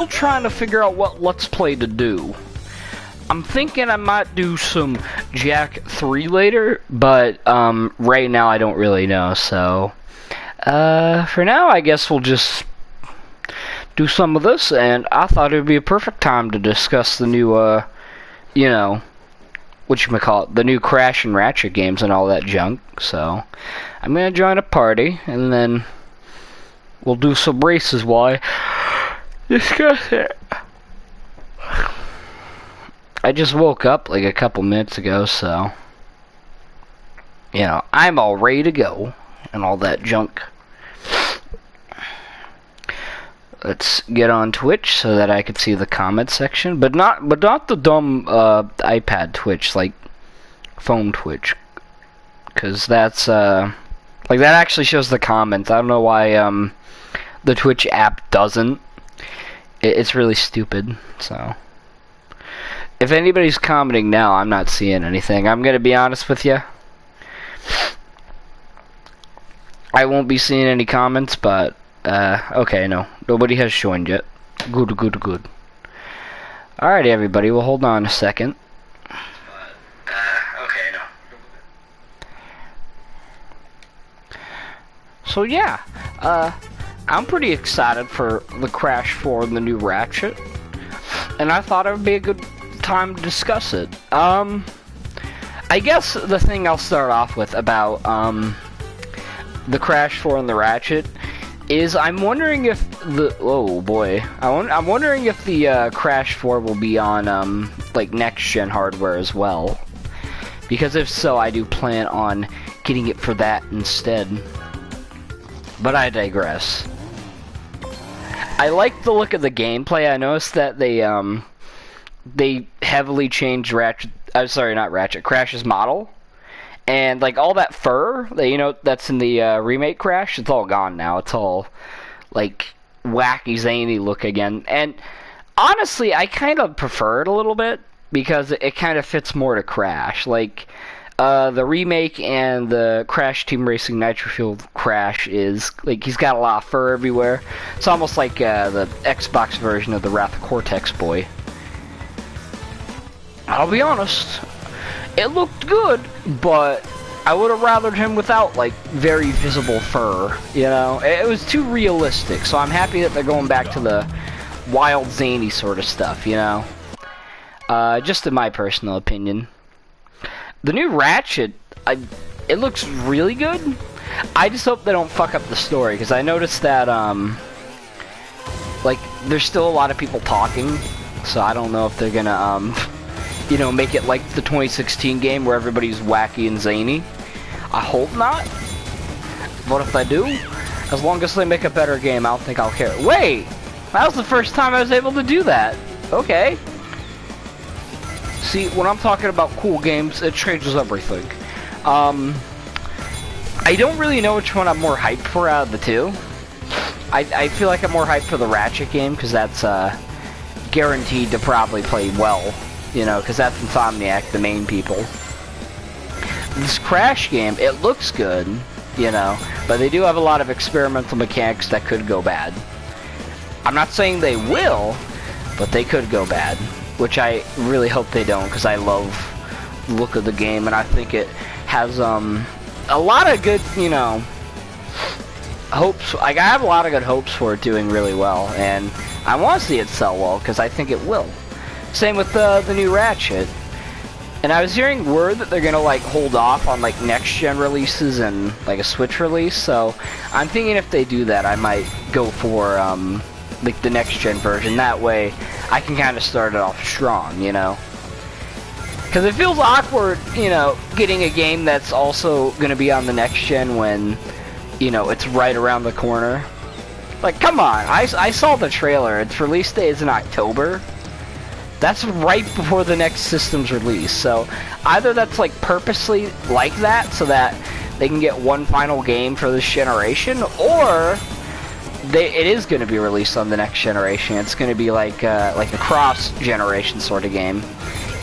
trying to figure out what Let's Play to do. I'm thinking I might do some Jack 3 later, but right now I don't really know, so for now I guess we'll just do some of this, and I thought it would be a perfect time to discuss the new, you know, whatchamacallit, the new Crash and Ratchet games and all that junk, so I'm gonna join a party, and then we'll do some races while I discuss it. I just woke up like a couple minutes ago, so, you know, I'm all ready to go and all that junk. Let's get on Twitch so that I can see the comment section, but not the dumb iPad Twitch, like phone Twitch, because that's like that actually shows the comments. I don't know why the Twitch app doesn't. It's really stupid. So if anybody's commenting now, I'm not seeing anything. I'm gonna be honest with you. I won't be seeing any comments, but okay, no. Nobody has joined yet. Good. Alrighty, everybody, well, hold on a second. Okay, no. So, yeah, I'm pretty excited for the Crash 4 and the new Ratchet, and I thought it would be a good time to discuss it. I guess the thing I'll start off with about, the Crash 4 and the Ratchet is I'm wondering if the I'm wondering if the Crash 4 will be on like next gen hardware as well, because if so, I do plan on getting it for that instead. But I digress. I like the look of the gameplay. I noticed that they heavily changed Crash's model. And, like, all that fur, that, you know, that's in the remake Crash, it's all gone now. It's all, like, wacky, zany look again. And, honestly, I kind of prefer it a little bit, because it kind of fits more to Crash. Like, the remake and the Crash Team Racing Nitro Fuel Crash is, like, he's got a lot of fur everywhere. It's almost like the Xbox version of the Wrath of Cortex boy. I'll be honest. It looked good, but I would have rathered him without, like, very visible fur, you know? It was too realistic, so I'm happy that they're going back to the wild, zany sort of stuff, you know? Just in my personal opinion. The new Ratchet, it looks really good. I just hope they don't fuck up the story, because I noticed that, like, there's still a lot of people talking, so I don't know if they're gonna, you know, make it like the 2016 game where everybody's wacky and zany. I hope not. But if I do, as long as they make a better game, I don't think I'll care. Wait! That was the first time I was able to do that. Okay. See, when I'm talking about cool games, it changes everything. I don't really know which one I'm more hyped for out of the two. I feel like I'm more hyped for the Ratchet game, because that's guaranteed to probably play well. You know, because that's Insomniac, the main people. This Crash game, it looks good, you know, but they do have a lot of experimental mechanics that could go bad. I'm not saying they will, but they could go bad, which I really hope they don't, because I love the look of the game, and I think it has a lot of good, you know, hopes. Like, I have a lot of good hopes for it doing really well, and I want to see it sell well, because I think it will. Same with the new Ratchet. And I was hearing word that they're gonna, like, hold off on, like, next-gen releases and, like, a Switch release, so I'm thinking if they do that, I might go for, like, the next-gen version. That way, I can kind of start it off strong, you know? Because it feels awkward, you know, getting a game that's also gonna be on the next-gen when, you know, it's right around the corner. Like, come on, I saw the trailer. Its release date is in October. That's right before the next system's release, so either that's like purposely like that so that they can get one final game for this generation, or it is going to be released on the next generation. It's going to be like a cross-generation sort of game.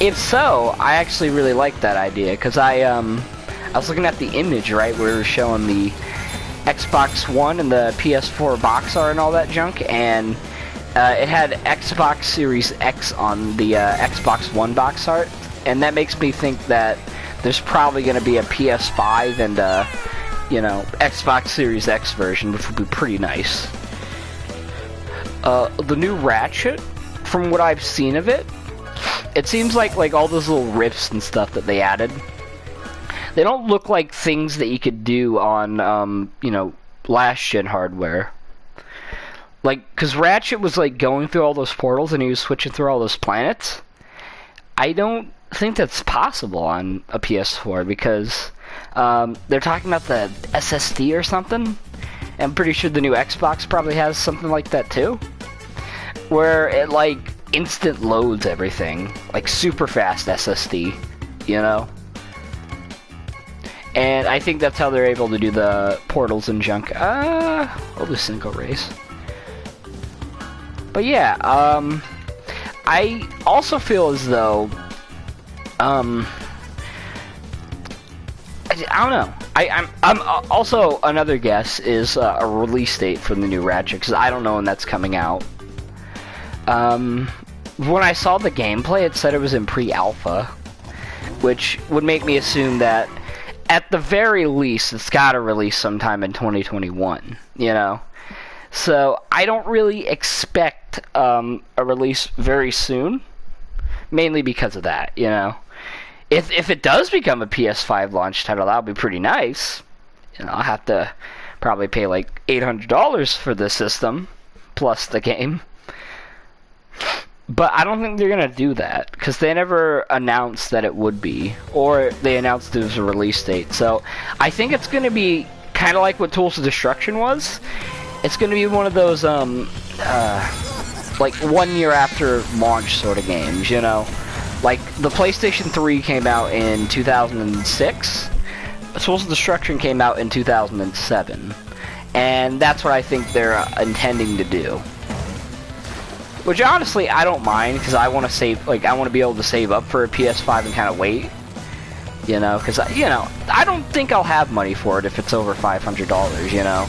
If so, I actually really like that idea, because I was looking at the image, right, where we were showing the Xbox One and the PS4 box art and all that junk, and it had Xbox Series X on the Xbox One box art, and that makes me think that there's probably going to be a PS5 and you know, Xbox Series X version, which would be pretty nice. The new Ratchet, from what I've seen of it, it seems like all those little riffs and stuff that they added, they don't look like things that you could do on, you know, last-gen hardware. Like, because Ratchet was, like, going through all those portals and he was switching through all those planets. I don't think that's possible on a PS4 because they're talking about the SSD or something. I'm pretty sure the new Xbox probably has something like that too, where it like instant loads everything, like super fast SSD, you know? And I think that's how they're able to do the portals and junk. I'll do single race. But yeah, I also feel as though, I don't know. I'm also, another guess is a release date for the new Ratchet, because I don't know when that's coming out. When I saw the gameplay, it said it was in pre-alpha, which would make me assume that at the very least, it's got to release sometime in 2021, you know? So, I don't really expect a release very soon, mainly because of that, you know? If it does become a PS5 launch title, that would be pretty nice. You know, I'll have to probably pay like $800 for the system, plus the game. But I don't think they're going to do that, because they never announced that it would be, or they announced it was a release date. So, I think it's going to be kind of like what Tools of Destruction was. It's going to be one of those, like 1 year after launch sort of games, you know? Like, the PlayStation 3 came out in 2006, Tools of Destruction came out in 2007, and that's what I think they're intending to do. Which, honestly, I don't mind, because I want to save, like, I want to be able to save up for a PS5 and kind of wait, you know, because, you know, I don't think I'll have money for it if it's over $500, you know,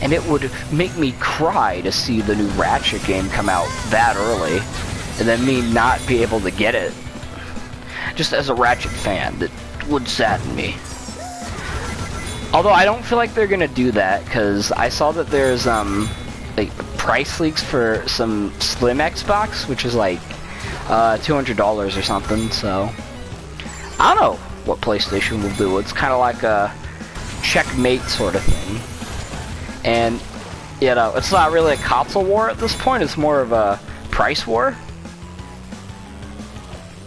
and it would make me cry to see the new Ratchet game come out that early, and then me not be able to get it. Just as a Ratchet fan, that would sadden me. Although I don't feel like they're gonna do that, because I saw that there's like price leaks for some slim Xbox, which is like $200 or something. So I don't know what PlayStation will do. It's kind of like a checkmate sort of thing, and you know, it's not really a console war at this point. It's more of a price war.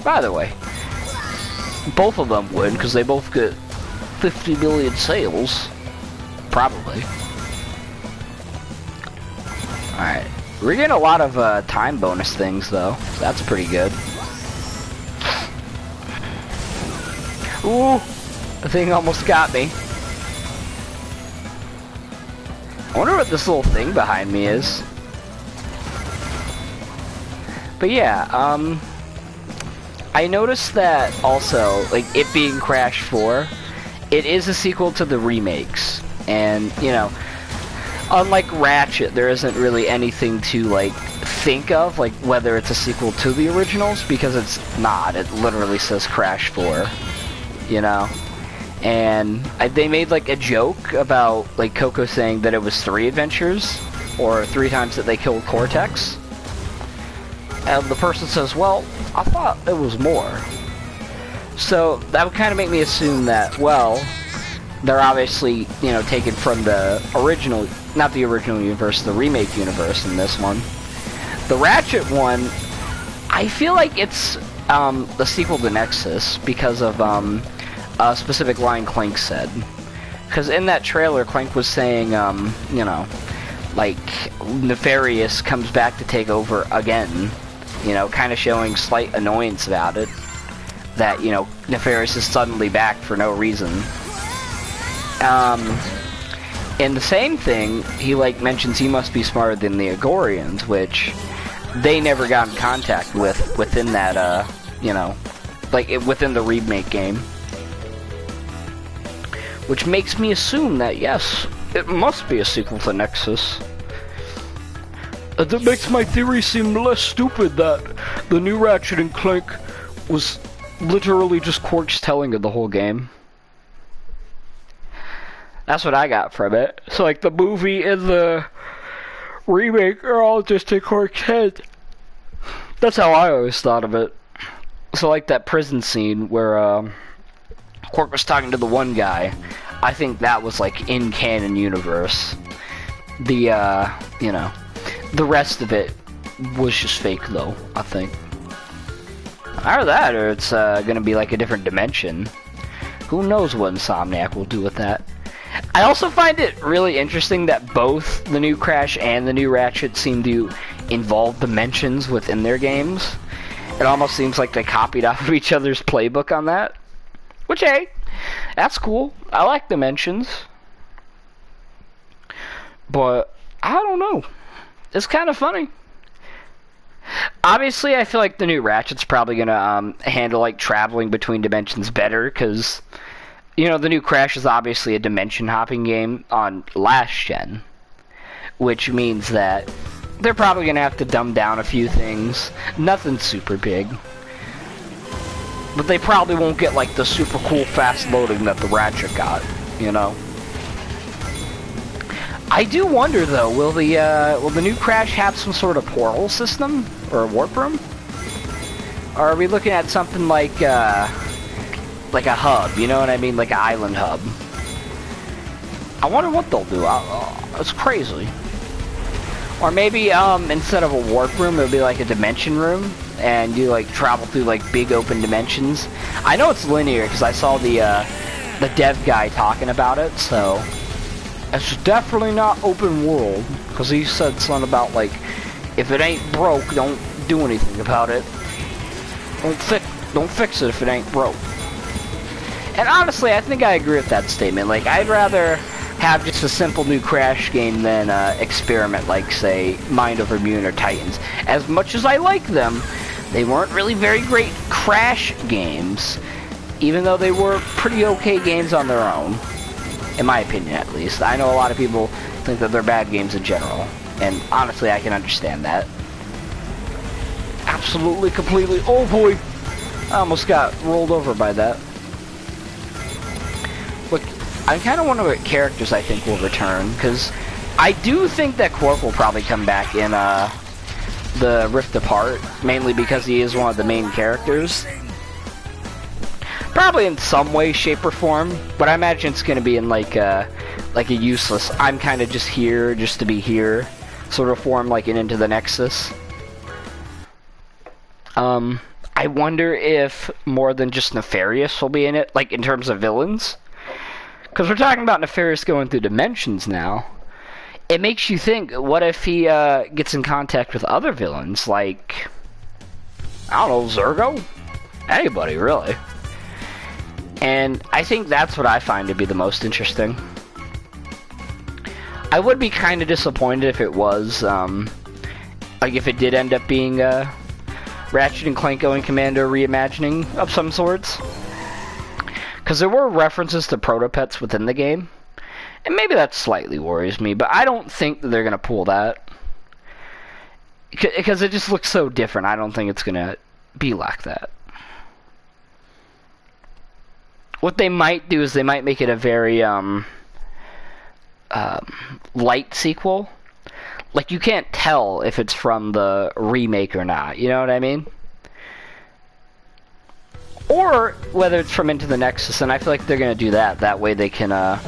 By the way, both of them win, because they both get 50 million sales. Probably. Alright. We're getting a lot of time bonus things, though. That's pretty good. Ooh! The thing almost got me. I wonder what this little thing behind me is. But yeah, I noticed that also, like, it being Crash 4, it is a sequel to the remakes, and, you know, unlike Ratchet, there isn't really anything to, like, think of, like, whether it's a sequel to the originals, because it's not. It literally says Crash 4, you know? And they made, like, a joke about, like, Coco saying that it was 3 adventures, or 3 times that they killed Cortex. And the person says, well, I thought it was more. So that would kind of make me assume that, well, they're obviously, you know, taken from the original, not the original universe, the remake universe in this one. The Ratchet one, I feel like it's the sequel to Nexus because of a specific line Clank said. Because in that trailer, Clank was saying, you know, like, Nefarious comes back to take over again. You know, kind of showing slight annoyance about it. That, you know, Nefarious is suddenly back for no reason. And the same thing, he, like, mentions he must be smarter than the Agorians, which they never got in contact with within that, you know, like, within the remake game. Which makes me assume that, yes, it must be a sequel to Nexus. That makes my theory seem less stupid that the new Ratchet and Clank was literally just Quark's telling of the whole game. That's what I got from it. So like the movie and the remake are all just in Quark's head. That's how I always thought of it. So like that prison scene where Quark was talking to the one guy, I think that was like in canon universe. The you know, the rest of it was just fake though, I think. Either that or it's gonna be like a different dimension. Who knows what Insomniac will do with that. I also find it really interesting that both the new Crash and the new Ratchet seem to involve dimensions within their games. It almost seems like they copied off of each other's playbook on that. Which, hey, that's cool. I like dimensions. But, I don't know. It's kind of funny. Obviously, I feel like the new Ratchet's probably gonna handle like traveling between dimensions better, because you know, the new Crash is obviously a dimension hopping game on last gen, which means that they're probably gonna have to dumb down a few things. Nothing super big, but they probably won't get like the super cool fast loading that the Ratchet got, you know. I do wonder though, will the new Crash have some sort of portal system or a warp room? Or are we looking at something like a hub, you know what I mean, like an island hub? I wonder what they'll do. It's crazy. Or maybe instead of a warp room, it'll be like a dimension room, and you like travel through like big open dimensions. I know it's linear because I saw the dev guy talking about it, so. It's definitely not open world, because he said something about, like, if it ain't broke, don't do anything about it. Don't fix it if it ain't broke. And honestly, I think I agree with that statement. Like, I'd rather have just a simple new Crash game than experiment like, say, Mind Over Mune or Titans. As much as I like them, they weren't really very great Crash games, even though they were pretty okay games on their own. In my opinion, at least. I know a lot of people think that they're bad games in general. And honestly, I can understand that. Absolutely, completely. Oh boy! I almost got rolled over by that. Look, I kind of wonder what characters I think will return. Because I do think that Quark will probably come back in the Rift Apart. Mainly because he is one of the main characters. Probably in some way, shape, or form, but I imagine it's gonna be in like a useless, I'm kind of just here, just to be here, sort of form, like in Into the Nexus. I wonder if more than just Nefarious will be in it, like in terms of villains. Because we're talking about Nefarious going through dimensions now. It makes you think, what if he gets in contact with other villains, like, I don't know, Zurgo? Anybody, really. And I think that's what I find to be the most interesting. I would be kind of disappointed if it was, like if it did end up being Ratchet and Clank Going Commando reimagining of some sorts. Because there were references to Protopets within the game. And maybe that slightly worries me, but I don't think that they're going to pull that. Because it just looks so different, I don't think it's going to be like that. What they might do is they might make it a very light sequel. Like, you can't tell if it's from the remake or not, you know what I mean? Or whether it's from Into the Nexus, and I feel like they're going to do that. That way they can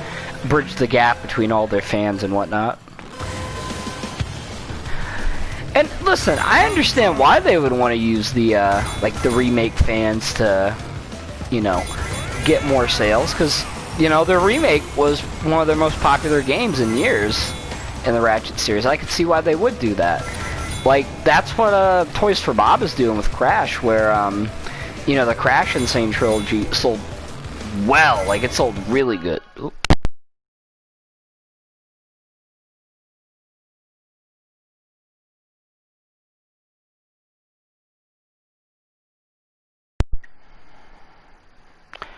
bridge the gap between all their fans and whatnot. And listen, I understand why they would want to use the like the remake fans to, you know, get more sales, because, you know, their remake was one of their most popular games in years in the Ratchet series. I could see why they would do that. Like, that's what Toys for Bob is doing with Crash, where, you know, the Crash Insane trilogy sold well. Like, it sold really good. Oop.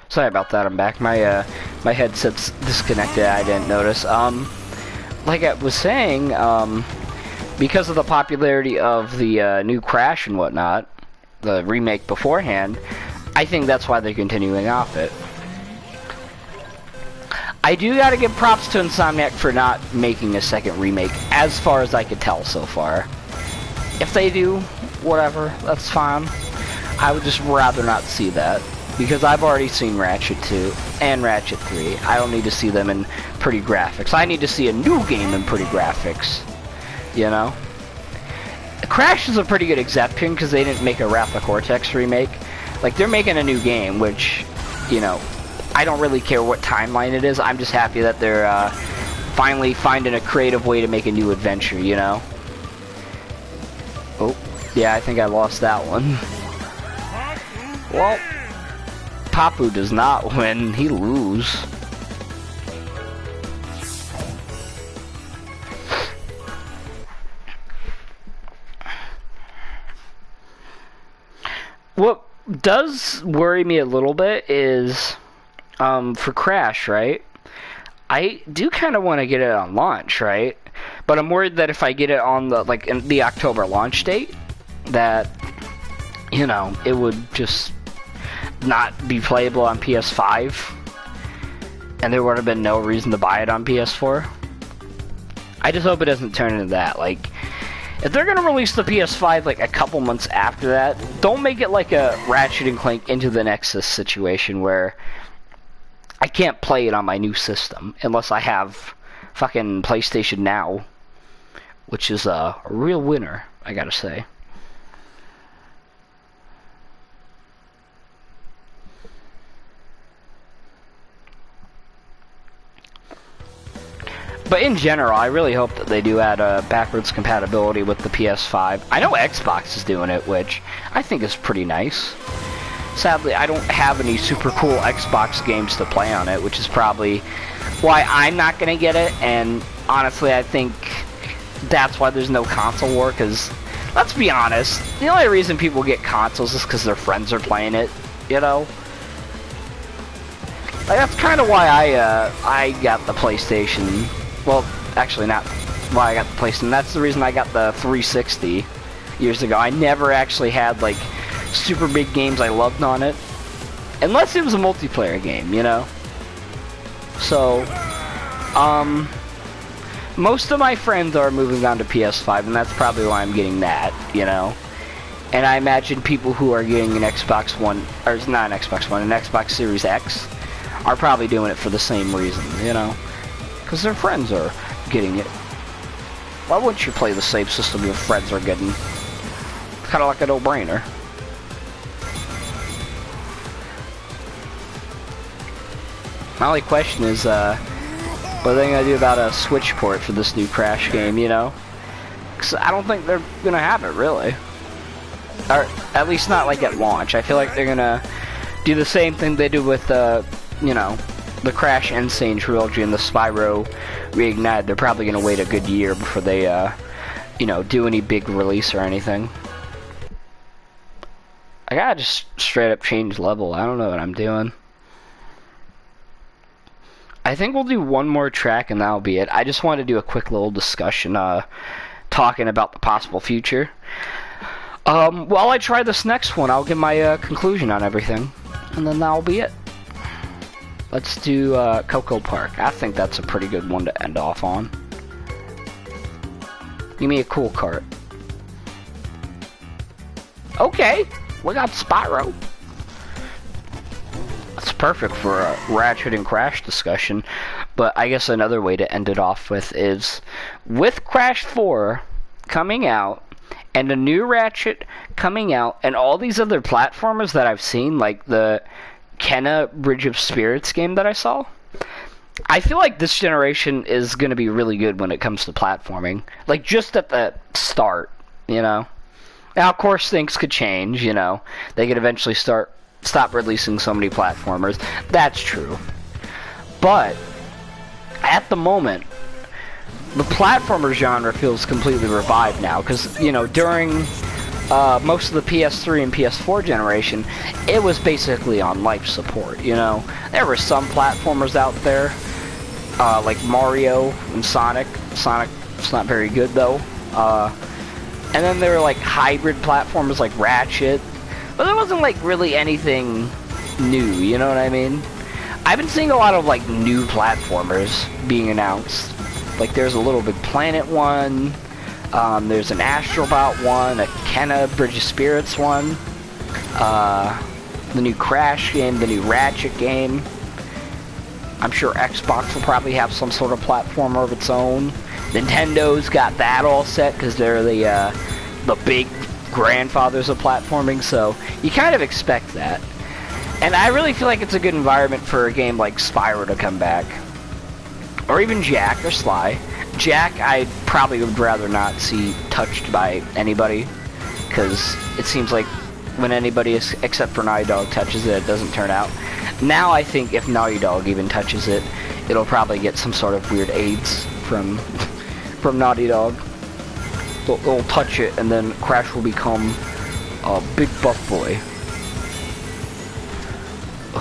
Sorry about that, I'm back. My my headset's disconnected, I didn't notice. Like I was saying, because of the popularity of the new Crash and whatnot, the remake beforehand, I think that's why they're continuing off it. I do gotta give props to Insomniac for not making a second remake, as far as I could tell so far. If they do, whatever, that's fine. I would just rather not see that, because I've already seen Ratchet 2 and Ratchet 3. I don't need to see them in pretty graphics. I need to see a new game in pretty graphics, you know? Crash is a pretty good exception, because they didn't make a Wrath of Cortex remake. Like, they're making a new game, which, you know, I don't really care what timeline it is. I'm just happy that they're finally finding a creative way to make a new adventure, you know? Oh, yeah, I think I lost that one. Well, Papu does not win. He lose. What does worry me a little bit is, for Crash, right? I do kind of want to get it on launch, right? But I'm worried that if I get it on the, like, in the October launch date, that, you know, it would just not be playable on PS5, and there would have been no reason to buy it on PS4. I just hope it doesn't turn into that. Like, if they're gonna release the PS5 like a couple months after that, don't make it like a Ratchet and Clank Into the Nexus situation where I can't play it on my new system unless I have fucking PlayStation Now, which is a real winner, I gotta say. But in general, I really hope that they do add backwards compatibility with the PS5. I know Xbox is doing it, which I think is pretty nice. Sadly, I don't have any super cool Xbox games to play on it, which is probably why I'm not going to get it. And honestly, I think that's why there's no console war, because let's be honest, the only reason people get consoles is because their friends are playing it, you know? Like, that's kind of why I got the PlayStation. Well, actually not why I got the PlayStation. That's the reason I got the 360 years ago. I never actually had, like, super big games I loved on it. Unless it was a multiplayer game, you know? So, most of my friends are moving on to PS5, and that's probably why I'm getting that, you know? And I imagine people who are getting an Xbox One, or not an Xbox One, an Xbox Series X, are probably doing it for the same reason, you know? Because their friends are getting it. Why wouldn't you play the same system your friends are getting? It's kind of like a no-brainer. My only question is, what are they going to do about a Switch port for this new Crash game, you know? Because I don't think they're going to have it, really. Or, at least not, like, at launch. I feel like they're going to do the same thing they do with, you know, the Crash Insane trilogy and the Spyro Reignited. They're probably going to wait a good year before they, you know, do any big release or anything. I gotta just straight up change level. I don't know what I'm doing. I think we'll do one more track and that'll be it. I just wanted to do a quick little discussion, talking about the possible future. While I try this next one, I'll give my conclusion on everything, and then that'll be it. Let's do Coco Park. I think that's a pretty good one to end off on. Give me a cool cart. Okay, we got Spyro. That's perfect for a Ratchet and Crash discussion. But I guess another way to end it off with is, with Crash 4 coming out, and a new Ratchet coming out, and all these other platformers that I've seen, like the Kenna Bridge of Spirits game that I saw, I feel like this generation is going to be really good when it comes to platforming. Like, just at the start, you know? Now, of course, things could change, you know? They could eventually stop releasing so many platformers. That's true. But, at the moment, the platformer genre feels completely revived now. Because, you know, during most of the PS3 and PS4 generation, it was basically on life support, you know? There were some platformers out there, like Mario and Sonic. Sonic's not very good, though. And then there were like hybrid platformers like Ratchet, but there wasn't like really anything new, you know what I mean? I've been seeing a lot of like new platformers being announced. Like there's a Little Big Planet one, there's an Astrobot one, a Kenna Bridge of Spirits one, the new Crash game, the new Ratchet game. I'm sure Xbox will probably have some sort of platformer of its own. Nintendo's got that all set because they're the big grandfathers of platforming, so you kind of expect that. And I really feel like it's a good environment for a game like Spyro to come back. Or even Jack or Sly. Jack, I probably would rather not see touched by anybody, because it seems like when anybody except for Naughty Dog touches it, it doesn't turn out. Now I think if Naughty Dog even touches it, it'll probably get some sort of weird AIDS from Naughty Dog. They'll touch it, and then Crash will become a big buff boy.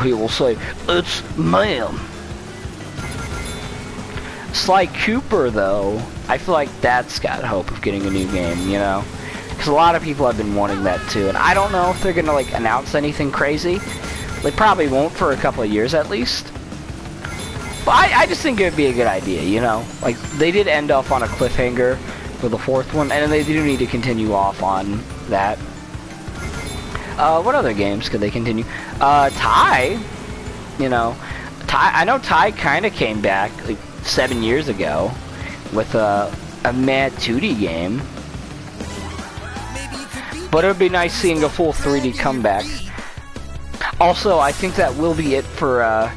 He will say, "It's ma'am." Sly Cooper, though, I feel like that's got hope of getting a new game, you know? Because a lot of people have been wanting that too, and I don't know if they're gonna like announce anything crazy. They probably won't for a couple of years at least. But I just think it would be a good idea, you know? Like, they did end off on a cliffhanger for the fourth one, and they do need to continue off on that. What other games could they continue? Ty, you know, I know Ty kind of came back like 7 years ago with a Mad 2D game. But it would be nice seeing a full 3D comeback. Also, I think that will be it for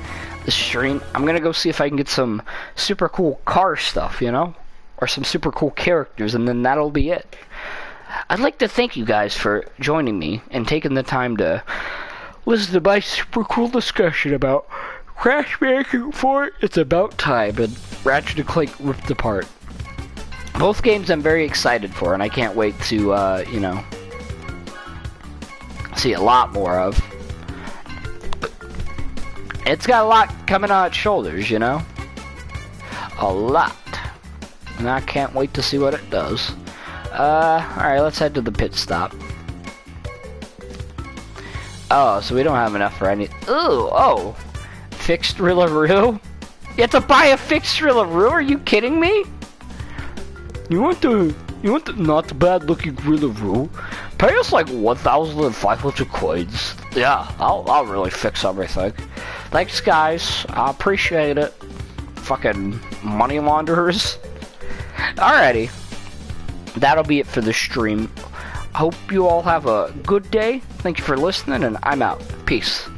the stream. I'm gonna go see if I can get some super cool car stuff, you know? Or some super cool characters, and then that'll be it. I'd like to thank you guys for joining me and taking the time to listen to my super cool discussion about Crash Bandicoot 4, It's About Time, and Ratchet and Clank Ripped Apart. Both games I'm very excited for, and I can't wait to, you know, see a lot more of. It's got a lot coming on its shoulders, you know? A lot. And I can't wait to see what it does. Alright, let's head to the pit stop. Oh, so we don't have enough for any... Ooh, oh! Fixed Rillaroo? You have to buy a fixed Rillaroo? Are you kidding me? You want the not bad looking Rillaroo? Pay us like 1,500 coins. Yeah, I'll really fix everything. Thanks, guys. I appreciate it. Fucking money launderers. Alrighty. That'll be it for the stream. Hope you all have a good day. Thank you for listening, and I'm out. Peace.